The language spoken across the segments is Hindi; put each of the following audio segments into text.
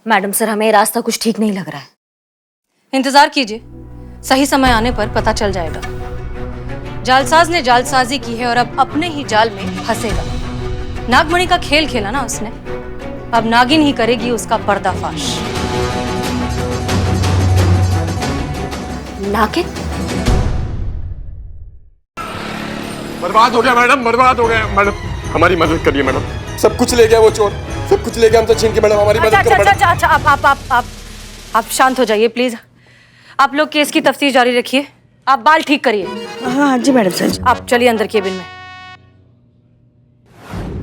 मैडम सर, हमें रास्ता कुछ ठीक नहीं लग रहा है। इंतजार कीजिए, सही समय आने पर पता चल जाएगा। जालसाज ने जालसाजी की है और अब अपने ही जाल में फंसेगा। नागमणि का खेल खेला ना उसने, अब नागिन ही करेगी उसका पर्दाफाश। नागिन? बर्बाद हो गया मैडम, बर्बाद हो गया मैडम। हमारी मदद करिए मैडम। सब कुछ ले गया वो चोर, सब कुछ ले गया हमसे छीन के। मैडम हमारी मदद करो मैडम। अच्छा, आप शांत हो जाइए प्लीज। आप लोग केस की तफ्तीश जारी रखिए, आप बाल ठीक करिए। हाँ जी मैडम सर। आप चलिए अंदर केबिन में।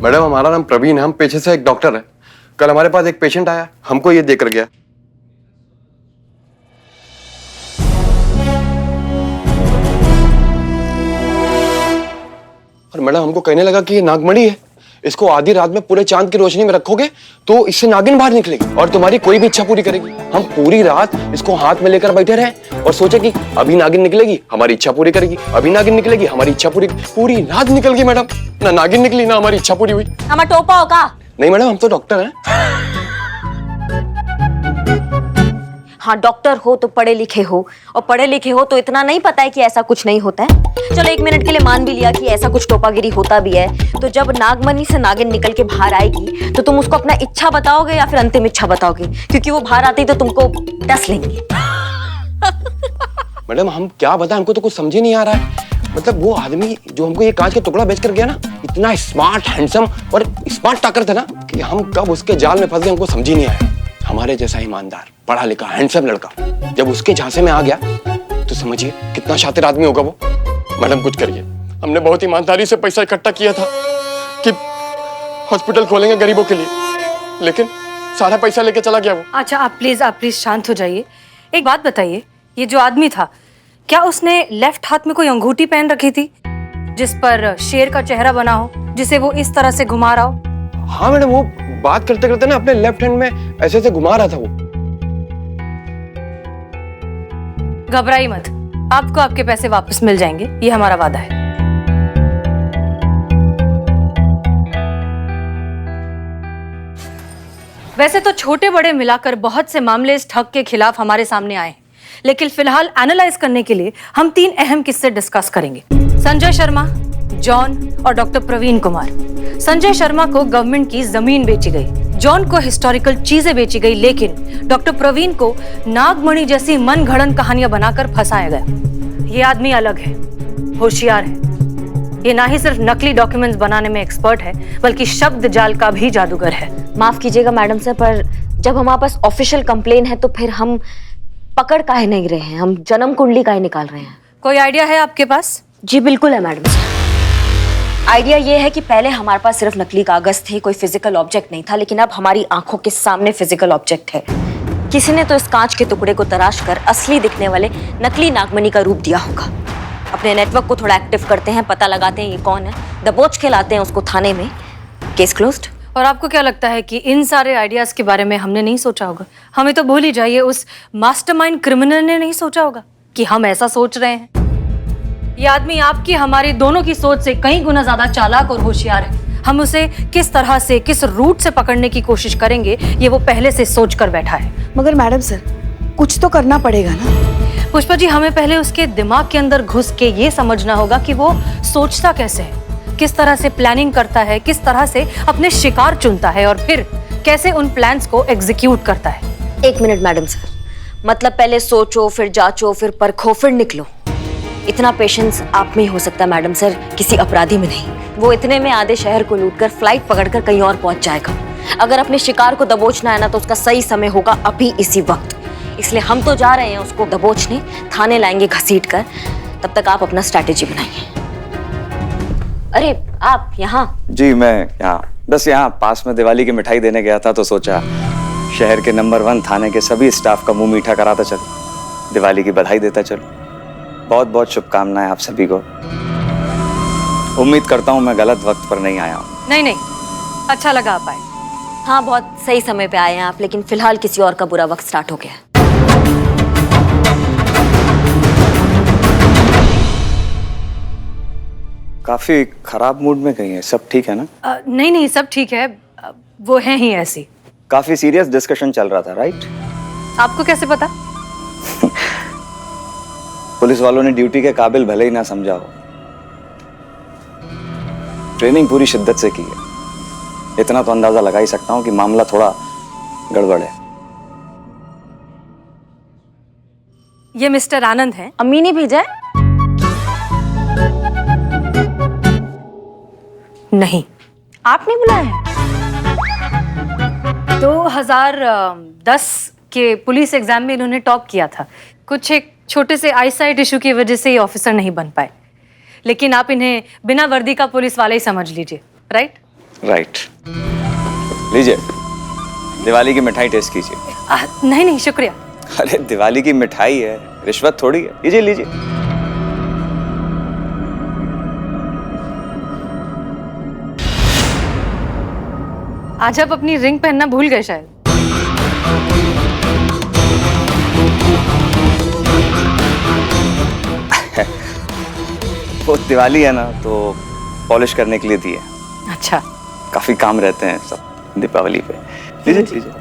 मैडम हमारा नाम प्रवीण है, हम पेशे से एक डॉक्टर है। कल हमारे पास एक पेशेंट आया, हमको ये देकर गया। और मैडम हमको कहने लगा कि ये नागमणि है, इसको आधी रात में पूरे चांद की रोशनी में रखोगे तो इससे नागिन बाहर निकलेगी और तुम्हारी कोई भी इच्छा पूरी करेगी। हम पूरी रात इसको हाथ में लेकर बैठे रहे और सोचे कि अभी नागिन निकलेगी, हमारी इच्छा पूरी करेगी, अभी नागिन निकलेगी, हमारी इच्छा पूरी। पूरी रात निकल गई मैडम, ना नागिन निकली ना हमारी इच्छा पूरी हुई। हमारा टोपा होगा? नहीं मैडम, हम तो डॉक्टर हैं। हाँ, डॉक्टर हो तो पढ़े लिखे हो, और पढ़े लिखे हो तो इतना नहीं पता है कि ऐसा कुछ नहीं होता है। चलो एक मिनट के लिए मान भी लिया कि ऐसा कुछ टोपागिरी होता भी है, तो जब नागमणि से नागिन निकल के बाहर आएगी तो तुम उसको अपना इच्छा बताओगे या फिर अंतिम इच्छा बताओगे? क्योंकि वो बाहर आती तो तुमको डस लेंगे। मैडम हम क्या बताएं, हमको तो कुछ समझ ही नहीं आ रहा है। मतलब वो आदमी जो हमको ये कांच का टुकड़ा बेचकर गया ना, इतना स्मार्ट, हैंडसम और स्मार्ट टाकर था ना कि हम कब उसके जाल में फंस गए हमको समझ ही नहीं आया। हमारे जैसा ईमानदार, पढ़ा लिखा, हैंडसम लड़का जब उसके झांसे में आ गया तो समझिए कितना शातिर आदमी होगा वो। मैडम कुछ करिए, हमने बहुत ईमानदारी से पैसा इकट्ठा किया था कि हॉस्पिटल खोलेंगे गरीबों के लिए, लेकिन सारा पैसा लेके चला गया वो। अच्छा आप प्लीज शांत हो जाइए। एक बात बताइए, ये जो आदमी था क्या उसने लेफ्ट हाथ में कोई अंगूठी पहन रखी थी जिस पर शेर का चेहरा बना हो, जिसे वो इस तरह से घुमा रहा हो? हाँ मैडम, वो बात करते करते ना अपने लेफ्ट हैंड में ऐसे ऐसे घुमा रहा था वो। घबराइए मत, आपको आपके पैसे वापस मिल जाएंगे, ये हमारा वादा है। वैसे तो छोटे बड़े मिलाकर बहुत से मामले इस ठग के खिलाफ हमारे सामने आए हैं, लेकिन फिलहाल एनालाइज करने के लिए हम 3 अहम किस्से डिस्कस करेंगे। संजय शर्मा, जॉन और डॉक्टर प्रवीण कुमार। संजय शर्मा को गवर्नमेंट की जमीन बेची गई, जॉन को हिस्टोरिकल चीजें बेची गई, लेकिन डॉक्टर प्रवीण को नागमणि जैसी मनगढ़ंत कहानियां बनाकर फंसाया गया। ये आदमी अलग है, होशियार है। ये ना ही सिर्फ नकली डॉक्यूमेंट्स बनाने में एक्सपर्ट है, बल्कि शब्द जाल का भी जादूगर है। माफ कीजिएगा मैडम सर, पर जब हमारे पास ऑफिशियल कंप्लेन है तो फिर हम पकड़ काहे नहीं रहे हैं, हम जन्म कुंडली काहे निकाल रहे हैं? कोई आइडिया है आपके पास? जी बिल्कुल है मैडम सर। आइडिया ये है कि पहले हमारे पास सिर्फ नकली कागज थे, कोई फिजिकल ऑब्जेक्ट नहीं था, लेकिन अब हमारी आंखों के सामने फिजिकल ऑब्जेक्ट है। किसी ने तो इस कांच के टुकड़े को तराश कर असली दिखने वाले नकली नागमणि का रूप दिया होगा। अपने नेटवर्क को थोड़ा एक्टिव करते हैं, पता लगाते हैं ये कौन है, दबोच के लाते हैं उसको थाने में, केस क्लोज्ड। और आपको क्या लगता है कि इन सारे आइडियाज के बारे में हमने नहीं सोचा होगा? हमें तो भूल ही जाइए, उस मास्टरमाइंड क्रिमिनल ने नहीं सोचा होगा कि हम ऐसा सोच रहे हैं। ये आदमी आपकी हमारी दोनों की सोच से कई गुना ज्यादा चालाक और होशियार है। हम उसे किस तरह से, किस रूट से पकड़ने की कोशिश करेंगे, ये वो पहले से सोच कर बैठा है। मगर मैडम सर, कुछ तो करना पड़ेगा ना। पुष्पा जी, हमें पहले उसके दिमाग के अंदर घुस के ये समझना होगा कि वो सोचता कैसे है, किस तरह से प्लानिंग करता है, किस तरह से अपने शिकार चुनता है और फिर कैसे उन प्लान्स को एग्जीक्यूट करता है। एक मिनट मैडम सर, मतलब पहले सोचो, फिर जांचो, फिर परखो, फिर निकलो। इतना पेशेंस आप में ही हो सकता है मैडम सर, किसी अपराधी में नहीं। वो इतने में आधे शहर को लूटकर फ्लाइट पकड़कर कहीं और पहुंच जाएगा। अगर अपने शिकार को दबोचना है ना, तो उसका सही समय होगा अभी इसी वक्त। इसलिए हम तो जा रहे हैं उसको दबोचने, थाने लाएंगे घसीट कर। तब तक आप अपना स्ट्रैटेजी बनाइए। अरे आप यहाँ? जी मैं यहाँ, बस यहाँ पास में दिवाली की मिठाई देने गया था, तो सोचा शहर के नंबर 1 थाने के सभी स्टाफ का मुंह मीठा कराता चलो, दिवाली की बधाई देता चलो। बहुत बहुत शुभकामनाएं आप सभी को। उम्मीद करता हूँ मैं गलत वक्त पर नहीं आया हूँ। नहीं, अच्छा लगा आप आए। हाँ, बहुत सही समय पे आए हैं आप, लेकिन फिलहाल किसी और का बुरा वक्त स्टार्ट हो गया है। काफी खराब मूड में गई है, सब ठीक है ना? नहीं, सब ठीक है। वो है ही ऐसी। काफी सीरियस डिस्कशन चल रहा था, राइट? आपको कैसे पता? पुलिस वालों ने ड्यूटी के काबिल भले ही ना समझा हो, ट्रेनिंग पूरी शिद्दत से की है। इतना तो अंदाजा लगा ही सकता हूं कि मामला थोड़ा गड़बड़ है। ये मिस्टर आनंद हैं। अम्मी ने भेजा है? नहीं, आपने बुलाया है? 2010 के पुलिस एग्जाम में इन्होंने टॉप किया था। कुछ एक छोटे से आईसाइट इशू की वजह से ये ऑफिसर नहीं बन पाए, लेकिन आप इन्हें बिना वर्दी का पुलिस वाला ही समझ लीजिए, राइट? राइट। लीजिए, दिवाली की मिठाई टेस्ट कीजिए। नहीं नहीं, शुक्रिया। अरे दिवाली की मिठाई है, रिश्वत थोड़ी है। लीजिए लीजिए। आज आप अपनी रिंग पहनना भूल गए शायद। वो दिवाली है ना, तो पॉलिश करने के लिए दी है। अच्छा, काफी काम रहते हैं सब दीपावली पे। लीजिए लीजिए।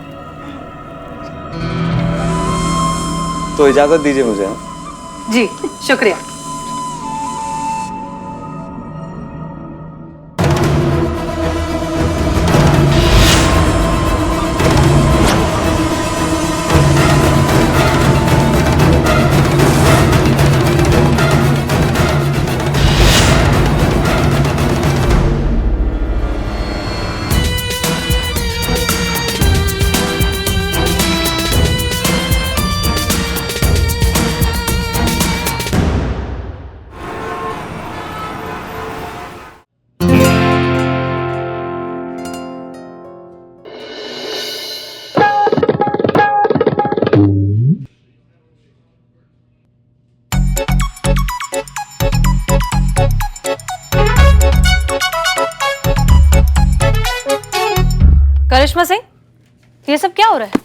तो इजाजत दीजिए मुझे। जी शुक्रिया। करिश्मा सिंह, ये सब क्या हो रहा है?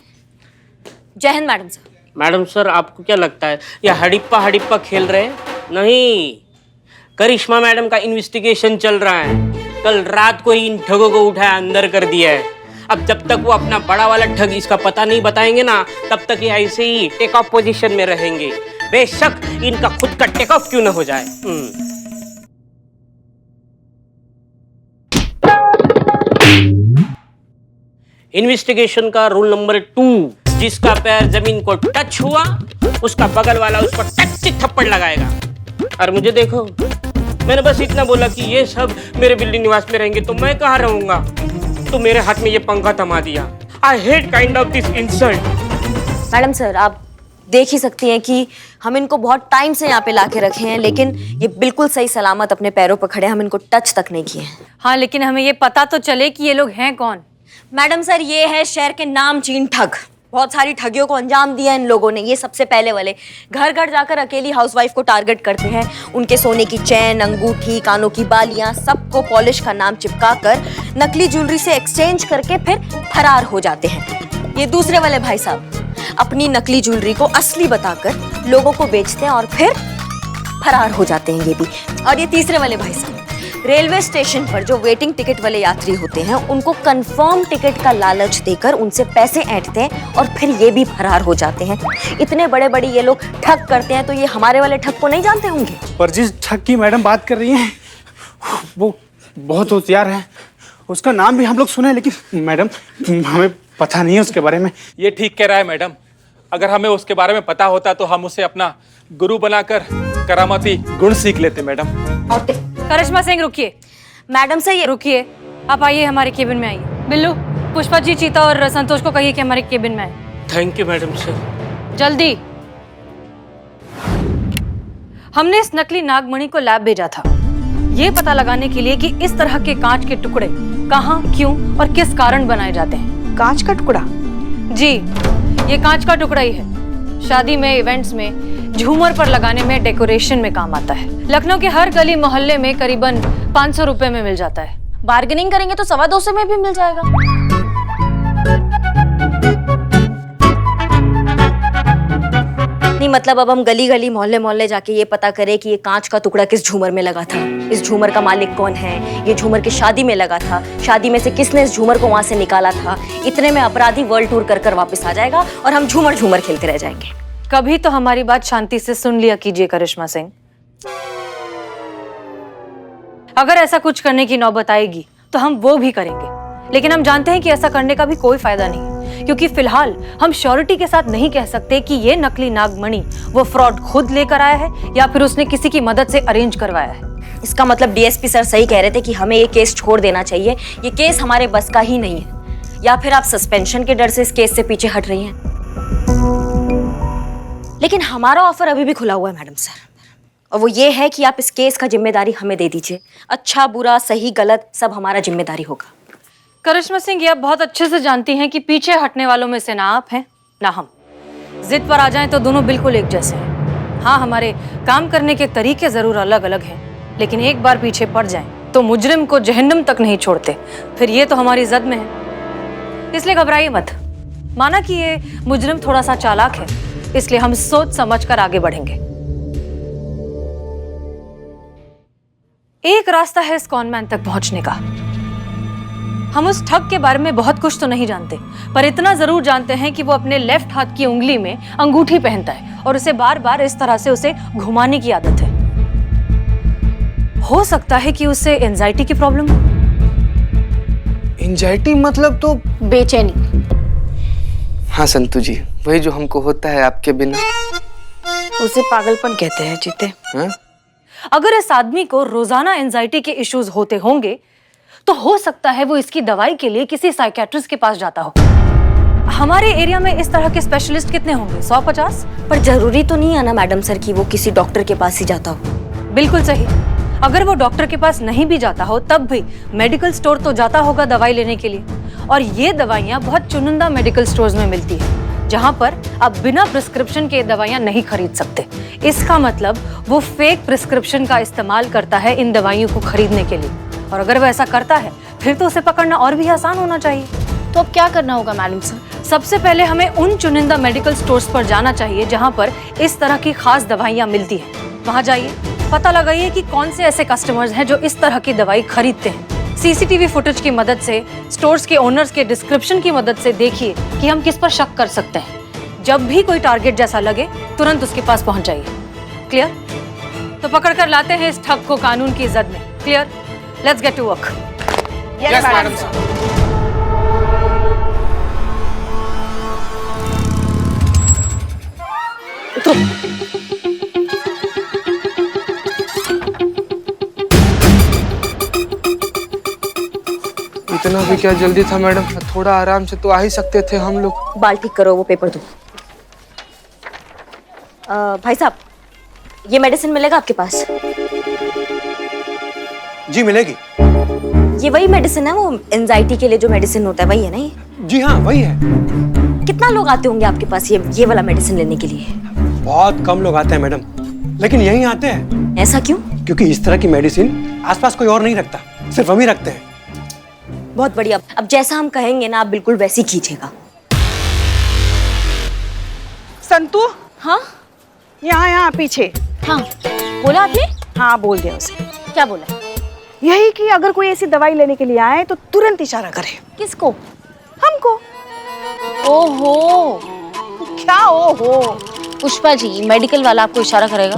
जय Hind madam sir. Madam sir, आपको क्या लगता है ये हड़िप्पा हड़िप्पा खेल रहे हैं? नहीं, करिश्मा मैडम का इन्वेस्टिगेशन चल रहा है। कल रात को ही इन ठगों को उठाया अंदर कर दिया है। अब जब तक वो अपना बड़ा वाला ठग इसका पता नहीं बताएंगे ना, तब तक ये ऐसे ही टेक ऑफ पोजीशन में रहेंगे, बेशक इनका खुद का टेक ऑफ क्यों ना हो जाए। इन्वेस्टिगेशन का रूल नंबर 2, जिसका पैर जमीन को टच हुआ उसका बगल वाला उस पर टच थप्पड़ लगाएगा। और मुझे देखो, मैंने बस इतना बोला कि ये सब मेरे बिल्डिंग निवास में रहेंगे तो मैं कहाँ रहूंगा, तो मेरे हाथ में ये पंखा थमा दिया। I hate kind of this insult. Madam sir, आप देख ही सकती हैं कि हम इनको बहुत टाइम से यहाँ पे लाके रखे हैं, लेकिन ये बिल्कुल सही सलामत अपने पैरों पर खड़े हैं। हम इनको टच तक नहीं किए हैं। हाँ, लेकिन हमें ये पता तो चले कि ये लोग हैं कौन। मैडम सर, ये है शहर के नामचीन ठग। बहुत सारी ठगियों को अंजाम दिया इन लोगों ने। ये सबसे पहले वाले घर घर जाकर अकेली हाउसवाइफ को टारगेट करते हैं। उनके सोने की चैन, अंगूठी, कानों की बालियां सबको पॉलिश का नाम चिपका कर नकली ज्वेलरी से एक्सचेंज करके फिर फरार हो जाते हैं। ये दूसरे वाले भाई साहब अपनी नकली ज्वेलरी को असली बताकर लोगों को बेचते हैं और फिर फरार हो जाते हैं ये भी। और ये तीसरे वाले भाई साहब रेलवे स्टेशन पर जो वेटिंग टिकट वाले यात्री होते हैं उनको कंफर्म टिकट का लालच देकर उनसे पैसे ऐंठते हैं और फिर ये भी फरार हो जाते हैं। इतने बड़े बड़े ये लोग ठग करते हैं, तो ये हमारे वाले ठग को नहीं जानते होंगे? पर जिस ठग की मैडम बात कर रही हैं वो बहुत होशियार है। उसका नाम भी हम लोग सुने, लेकिन मैडम हमें पता नहीं है उसके बारे में। ये ठीक कह रहा है मैडम। अगर हमें उसके बारे में पता होता तो हम उसे अपना गुरु बनाकर करामाती गुण सीख लेते मैडम। करिश्मा सिंह रुकिए। मैडम से ये रुकिए, आप आइए हमारे केबिन में आइए। बिल्लू, पुष्पा जी, चीता और संतोष को कहिए कि हमारे केबिन में आए। Thank you madam sir. जल्दी। हमने इस नकली नागमणि को लैब भेजा था, ये पता लगाने के लिए कि इस तरह के कांच के टुकड़े कहाँ, क्यों और किस कारण बनाए जाते हैं। कांच का टुकड़ा? जी, ये कांच का टुकड़ा ही है। शादी में, इवेंट्स में, झूमर पर लगाने में, डेकोरेशन में काम आता है। लखनऊ के हर गली मोहल्ले में करीबन 500 रुपए में मिल जाता है। बार्गेनिंग करेंगे तो 225 में भी मिल जाएगा। नहीं मतलब अब हम गली गली मोहल्ले मोहल्ले जाके ये पता करें कि ये कांच का टुकड़ा किस झूमर में लगा था, इस झूमर का मालिक कौन है, ये झूमर की शादी में लगा था, शादी में से किसने इस झूमर को वहां से निकाला था। इतने में अपराधी वर्ल्ड टूर कर कर वापस आ जाएगा और हम झूमर झूमर खेलते रह जाएंगे। कभी तो हमारी बात शांति से सुन लिया कीजिए करिश्मा सिंह। अगर ऐसा कुछ करने की नौबत आएगी तो हम वो भी करेंगे, लेकिन हम जानते हैं कि ऐसा करने का भी कोई फायदा नहीं है, क्योंकि फिलहाल हम श्योरिटी के साथ नहीं कह सकते कि ये नकली नागमणि वो फ्रॉड खुद लेकर आया है या फिर उसने किसी की मदद से अरेंज करवाया है। इसका मतलब डीएसपी सर सही कह रहे थे कि हमें ये केस छोड़ देना चाहिए, ये केस हमारे बस का ही नहीं है। या फिर आप सस्पेंशन के डर से इस केस से पीछे हट रही हैं? लेकिन हमारा ऑफर अभी भी खुला हुआ है मैडम सर, और वो ये है कि आप इस केस का जिम्मेदारी हमें दे दीजिए। अच्छा बुरा सही गलत सब हमारा जिम्मेदारी होगा। करिश्मा सिंह, ये आप बहुत अच्छे से जानती हैं कि पीछे हटने वालों में से ना आप हैं ना हम। जिद पर आ जाएं तो दोनों बिल्कुल एक जैसे हैं। हाँ, हमारे काम करने के तरीके जरूर अलग अलग हैं, लेकिन एक बार पीछे पड़ जाएं तो मुजरिम को जहन्नम तक नहीं छोड़ते। फिर ये तो हमारी जद में है, इसलिए घबराइए मत। माना कि ये मुजरिम थोड़ा सा चालाक है, इसलिए हम सोच समझ कर आगे बढ़ेंगे। एक रास्ता है इस कॉनमैन तक पहुंचने का। हम उस ठग के बारे में बहुत कुछ तो नहीं जानते, पर इतना जरूर जानते हैं कि वो अपने लेफ्ट हाथ की उंगली में अंगूठी पहनता है और उसे बार बार इस तरह से उसे घुमाने की आदत है। हो सकता है कि उसे एंजाइटी की प्रॉब्लम हो। एंजाइटी मतलब तो बेचैनी। हाँ संतू जी, वही जो हमको होता है आपके बिना। उसे पागलपन कहते हैं जीते। हाँ? अगर इस आदमी को रोजाना एंजाइटी के इश्यूज होते होंगे तो हो सकता है वो इसकी दवाई के लिए किसी साइकियाट्रिस्ट के पास जाता हो। हमारे एरिया में इस तरह के स्पेशलिस्ट कितने होंगे? 150? पर जरूरी तो नहीं है ना मैडम सर कि वो किसी डॉक्टर के पास ही जाता हो। बिल्कुल सही। अगर वो डॉक्टर के पास नहीं भी जाता हो तब भी मेडिकल स्टोर तो जाता होगा दवाई लेने के लिए, और ये दवाइयाँ बहुत चुनिंदा मेडिकल स्टोर्स में मिलती है जहाँ पर आप बिना प्रिस्क्रिप्शन के दवाइयाँ नहीं खरीद सकते। इसका मतलब वो फेक प्रिस्क्रिप्शन का इस्तेमाल करता है इन दवाइयों को खरीदने के लिए, और अगर वो ऐसा करता है फिर तो उसे पकड़ना और भी आसान होना चाहिए। तो अब क्या करना होगा मैडम सर? सबसे पहले हमें उन चुनिंदा मेडिकल स्टोर्स पर जाना चाहिए जहां पर इस तरह की खास दवाइयां मिलती हैं। वहां जाइए, पता लगाइए कि कौन से ऐसे कस्टमर्स हैं जो इस तरह की दवाई खरीदते हैं। सीसीटीवी फुटेज की मदद से, स्टोर्स के ओनर्स के डिस्क्रिप्शन की मदद से देखिए कि हम किस पर शक कर सकते हैं। जब भी कोई टारगेट जैसा लगे तुरंत उसके पास पहुंच जाइए। क्लियर? तो पकड़ कर लाते हैं इस ठग को कानून की जद में। Clear? Let's get to work. Yes madam साहब। इतना भी क्या जल्दी था मैडम? थोड़ा आराम से तो आ ही सकते थे हम लोग। बाल ठीक करो, वो पेपर दो। भाई साहब, ये मेडिसिन मिलेगा आपके पास? जी मिलेगी। ये वही मेडिसिन है, वो एंजाइटी के लिए जो मेडिसिन होता है वही है ना ये? जी हाँ वही है। कितना लोग आते होंगे आपके पास ये वाला मेडिसिन लेने के लिए? बहुत कम लोग आते हैं मैडम, लेकिन यहीं आते हैं। ऐसा क्यों? क्योंकि इस तरह की मेडिसिन आसपास कोई और नहीं रखता, सिर्फ हम ही रखते हैं। बहुत बढ़िया। अब जैसा हम कहेंगे ना आप बिल्कुल वैसे ही कीजिएगा। संतू, हाँ यहाँ पीछे। हाँ, बोला आपने? हाँ बोल दिया उसे। क्या बोला? यही कि अगर कोई ऐसी दवाई लेने के लिए आए तो तुरंत इशारा करे। किसको? हमको। ओहो, क्या ओहो? पुष्पा जी, मेडिकल वाला आपको इशारा करेगा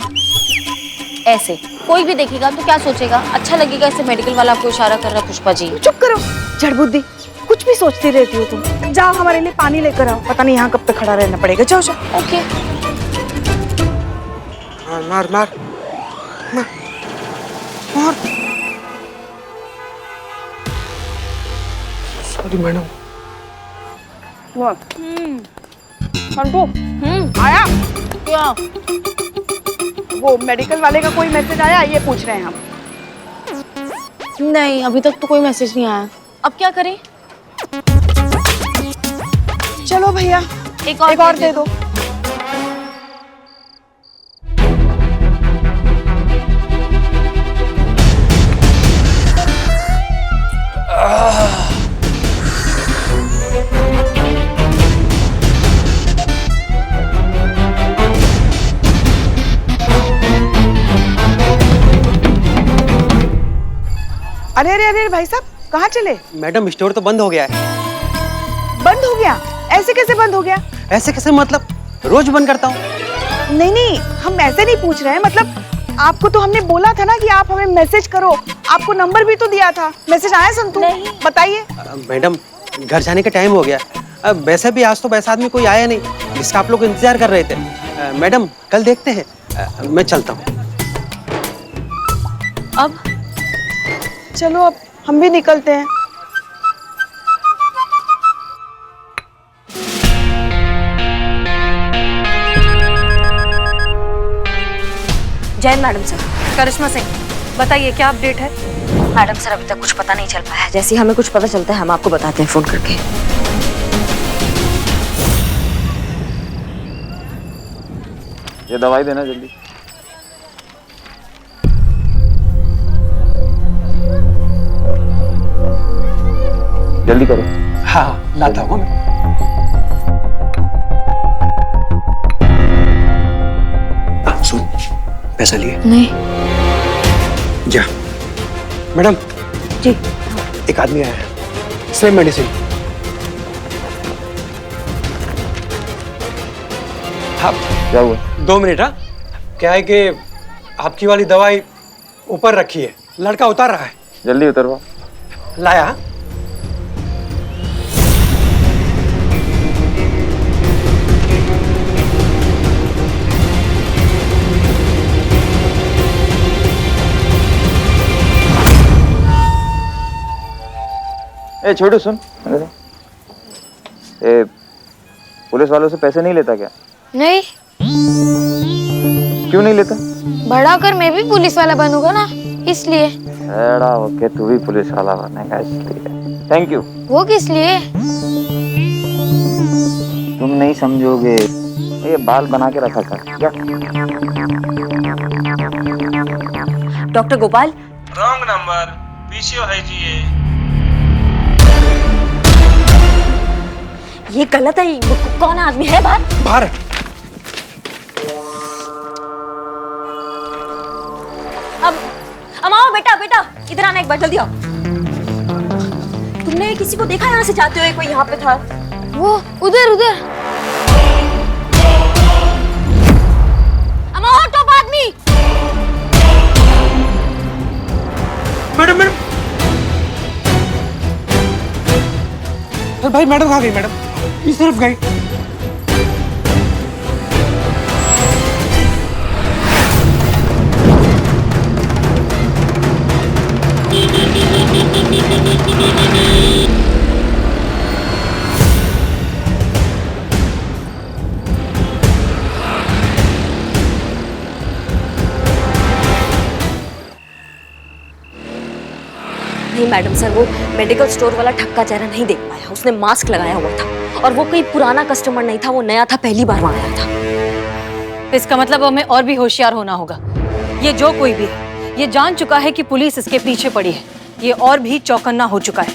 ऐसे? कोई भी देखेगा तो क्या सोचेगा? अच्छा लगेगा ऐसे मेडिकल वाला आपको इशारा कर रहा है? पुष्पा जी चुप करो, जड़ बुद्धि, कुछ भी सोचती रहती हो तुम। जाओ हमारे लिए पानी लेकर आओ, पता नहीं यहाँ कब तक खड़ा रहना पड़ेगा। जाओ जाओ। ओके। मार मार मार मार मार। Sorry madam. संतू, आया क्या? वो मेडिकल वाले का कोई मैसेज आया, ये पूछ रहे हैं हम। नहीं, अभी तक तो कोई मैसेज नहीं आया। अब क्या करें? चलो भैया, एक और दे दो। अरे अरे भाई साहब, कहाँ चले? मैडम स्टोर तो बंद हो गया है। बंद हो गया? ऐसे कैसे बंद हो गया? ऐसे कैसे मतलब? रोज बंद करता हूँ। नहीं नहीं, हम ऐसे नहीं पूछ रहे हैं, मतलब आपको तो हमने बोला था ना कि आप हमें मैसेज करो, आपको नंबर भी तो दिया था। मैसेज आया संतू? बताइए। मैडम घर जाने का टाइम हो गया। वैसे भी आज तो वैसा आदमी कोई आया नहीं जिसका आप लोग इंतजार कर रहे थे। मैडम कल देखते हैं। मैं चलता हूँ। अब चलो, अब हम भी निकलते हैं। जय मैडम सर। करिश्मा सिंह, बताइए क्या अपडेट है? मैडम सर अभी तक कुछ पता नहीं चल पाया है। जैसे ही हमें कुछ पता चलता है हम आपको बताते हैं फोन करके। ये दवाई देना जल्दी। जल्दी करो। हाँ लाता हूँ मैं। सुन, पैसा लिए? नहीं। जा। मैडम जी। एक आदमी आया है, सेम मेडिसिन। हाँ क्या हुआ? 2 मिनट। हाँ क्या है कि आपकी वाली दवाई ऊपर रखी है, लड़का उतार रहा है। जल्दी उतरवा। लाया। ए छोटू सुन, ए पुलिस वालों से पैसे नहीं लेता क्या? नहीं। क्यों नहीं लेता? बड़ा होकर मैं भी पुलिस वाला बनूंगा ना, इसलिए। बड़ा होके तू भी पुलिस वाला बनेगा इसलिए। Thank you. वो किस लिए? तुम नहीं समझोगे। ये बाल बना के रखा था क्या? Doctor Gopal. Wrong number, PCO है जी ये गलत है। कौन आदमी है बाहर? बाहर। अब आओ बेटा, बेटा इधर आना एक बार, जल्दी आओ। तुमने किसी को देखा यहाँ से जाते हुए? कोई यहाँ पे था? वो उधर उधर। अम्मा और टॉप आदमी। Madam madam. भाई मैडम कहाँ गई? मैडम इस तरफ गई। नहीं मैडम सर, वो मेडिकल स्टोर वाला ठग का चेहरा नहीं देख पाया। उसने मास्क लगाया हुआ था और वो कोई पुराना कस्टमर नहीं था, वो नया था, पहली बार वहां आया था। इसका मतलब हमें और भी होशियार होना होगा। ये जो कोई भी है, ये जान चुका है कि पुलिस इसके पीछे पड़ी है। ये और भी चौकन्ना हो चुका है।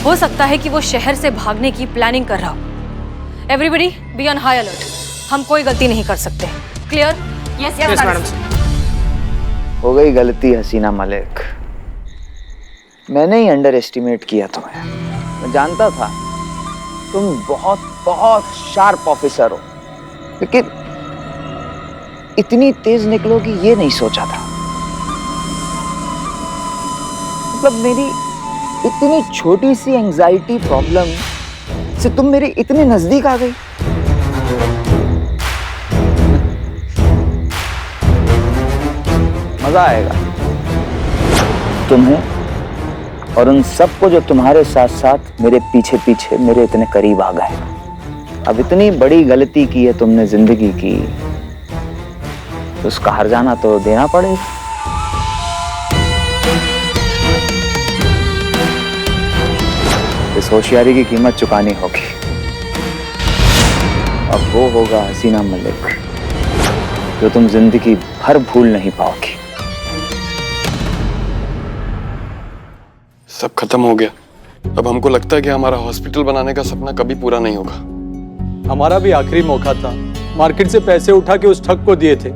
हो सकता है कि वो शहर से भागने की प्लानिंग कर रहा हो। Everybody be on high alert. हम कोई गलती नहीं कर सकते। क्लियर? Yes madam. हो गई गलती हसीना मलिक। मैंने ही अंडर एस्टिमेट किया तुम्हें। मैं जानता था तुम बहुत बहुत शार्प ऑफिसर हो, लेकिन इतनी तेज निकलोगी ये नहीं सोचा था। मतलब मेरी इतनी छोटी सी एंजाइटी प्रॉब्लम से तुम मेरे इतने नजदीक आ गई। मजा आएगा तुम्हें और उन सबको जो तुम्हारे साथ साथ मेरे पीछे पीछे मेरे इतने करीब आ गए। अब इतनी बड़ी गलती की है तुमने जिंदगी की, तो उसका हर्जाना तो देना पड़ेगा। इस होशियारी की कीमत चुकानी होगी। अब वो होगा हसीना मलिक जो तुम जिंदगी भर भूल नहीं पाओगी। सब खत्म हो गया। अब हमको लगता है कि हमारा हॉस्पिटल बनाने का सपना कभी पूरा नहीं होगा। हमारा भी आखिरी मौका था। मार्केट से पैसे उठा के उस ठग को दिए थे।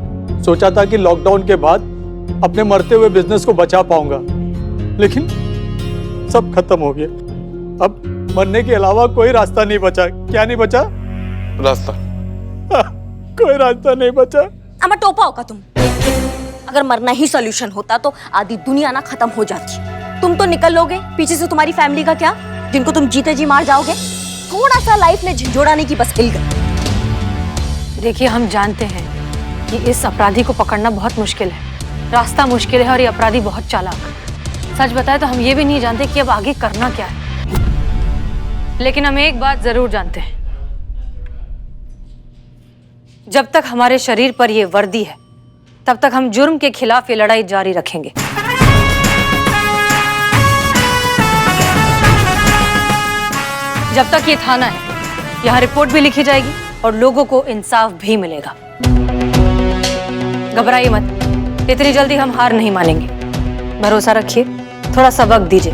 सोचा था कि लॉकडाउन के बाद अपने मरते हुए बिजनेस को बचा पाऊंगा, लेकिन सब खत्म हो गया। अब मरने के अलावा कोई रास्ता नहीं बचा। क्या नहीं बचा? रास्ता। कोई रास्ता नहीं बचा। अमा टोपा होगा तुम। अगर मरना ही सॉल्यूशन होता तो आधी दुनिया ना खत्म हो जाती। तुम तो निकल लोगे, पीछे से तुम्हारी फैमिली का क्या, जिनको तुम जीते जी मार जाओगे। थोड़ा सा लाइफ में झंझोड़ाने की बस हिल गई। देखिए, हम जानते हैं कि इस अपराधी को पकड़ना बहुत मुश्किल है, रास्ता मुश्किल है और ये अपराधी बहुत चालाक। सच बताए तो हम ये भी नहीं जानते कि अब आगे करना क्या है। लेकिन हम एक बात जरूर जानते हैं, जब तक हमारे शरीर पर ये वर्दी है तब तक हम जुर्म के खिलाफ ये लड़ाई जारी रखेंगे। जब तक ये थाना है, यहाँ रिपोर्ट भी लिखी जाएगी और लोगों को इंसाफ भी मिलेगा। घबराइए मत, इतनी जल्दी हम हार नहीं मानेंगे। भरोसा रखिए, थोड़ा सा वक्त दीजिए,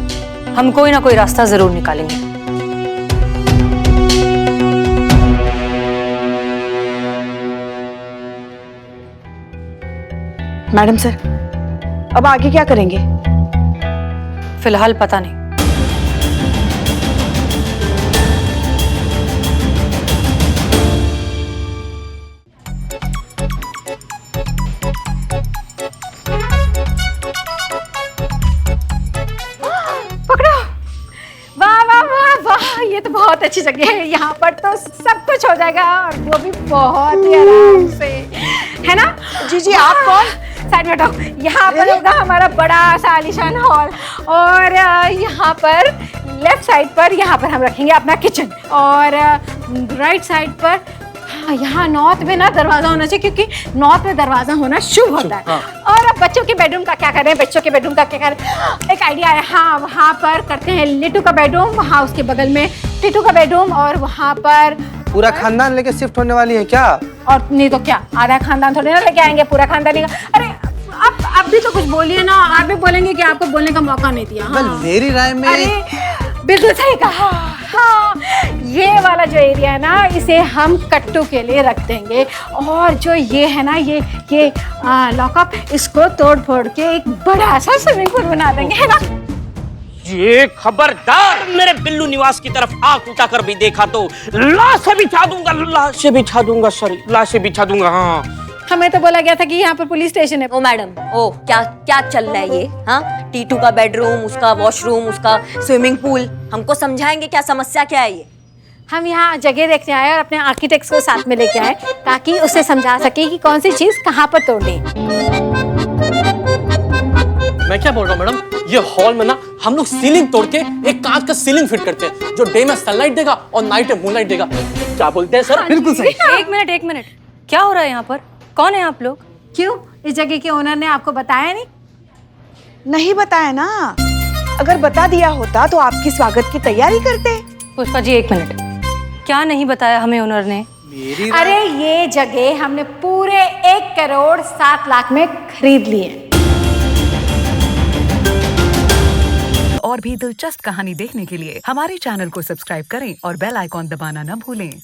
हम कोई ना कोई रास्ता जरूर निकालेंगे। मैडम सर, अब आगे क्या करेंगे? फिलहाल पता नहीं। पकड़ो। वाह वाह वाह वाह, ये तो बहुत अच्छी जगह है। यहाँ पर तो सब कुछ हो जाएगा और वो भी बहुत ही आराम से, है ना? जी जी, आप कौन? साइड में हटो। यहाँ पर होगा हमारा बड़ा सा आलीशान हॉल और यहाँ पर लेफ्ट साइड पर यहाँ पर हम रखेंगे अपना किचन और राइट साइड पर हाँ, यहाँ नॉर्थ में ना दरवाजा होना चाहिए क्योंकि नॉर्थ में दरवाजा होना शुभ होता है। और अब बच्चों के बेडरूम का क्या करें? बच्चों के बेडरूम का क्या करें? एक आइडिया है, हाँ वहाँ पर करते हैं लिट्टू का बेडरूम, वहाँ उसके बगल में टिटू का बेडरूम और वहाँ पर पूरा खानदान लेके शिफ्ट होने वाली है क्या? और नहीं तो क्या, आधा खानदान थोड़ी ना लेके आएंगे, पूरा खानदान ही। अरे अब भी तो कुछ बोलिए ना, आप भी बोलेंगे कि आपको बोलने का मौका नहीं दिया। हाँ। मेरी राय में अरे बिल्कुल सही कहा। हाँ, ये वाला जो एरिया है ना, इसे हम कट्टू के लिए रख देंगे और जो ये है ना, ये लॉकअप, इसको तोड़ फोड़ के एक बड़ा सा स्विमिंग पूल बना देंगे, है ना? ये खबरदार मेरे बिल्लू निवास की तरफ आंख उठाकर भी देखा तो लाशें बिछा दूंगा, लाशें बिछा दूंगा, सॉरी लाशें बिछा दूंगा। हाँ, हमें तो बोला गया था कि यहाँ पर पुलिस स्टेशन है। ओ मैडम, ओ क्या क्या चल रहा है ये? हाँ, टीटू का बेडरूम, उसका वॉशरूम, उसका स्विमिंग पूल, हमको समझाएंगे क्या समस्या क्या है ये? हम यहाँ जगह देखने आए और अपने आर्किटेक्ट्स को साथ में लेके आए ताकि उसे समझा सके कि कौन सी चीज कहाँ पर तोड़नी। मैं क्या बोल रहा हूँ मैडम, ये हॉल में ना हम लोग सीलिंग तोड़ के एक कांच का सीलिंग फिट करते हैं जो डे में सनलाइट देगा और नाइट में मूनलाइट देगा। क्या बोलते हैं सर? बिल्कुल सही। एक मिनट, क्या हो रहा है यहाँ पर? कौन है आप लोग? क्यों, इस जगह के ओनर ने आपको बताया नहीं? नहीं बताया ना, अगर बता दिया होता तो आपकी स्वागत की तैयारी करते। पुष्पा जी, एक मिनट, क्या नहीं बताया हमें ओनर ने? अरे ये जगह हमने पूरे 1 करोड़ 7 लाख में खरीद ली है। और भी दिलचस्प कहानी देखने के लिए हमारे चैनल को सब्सक्राइब करें और बेल आइकॉन दबाना न भूलें।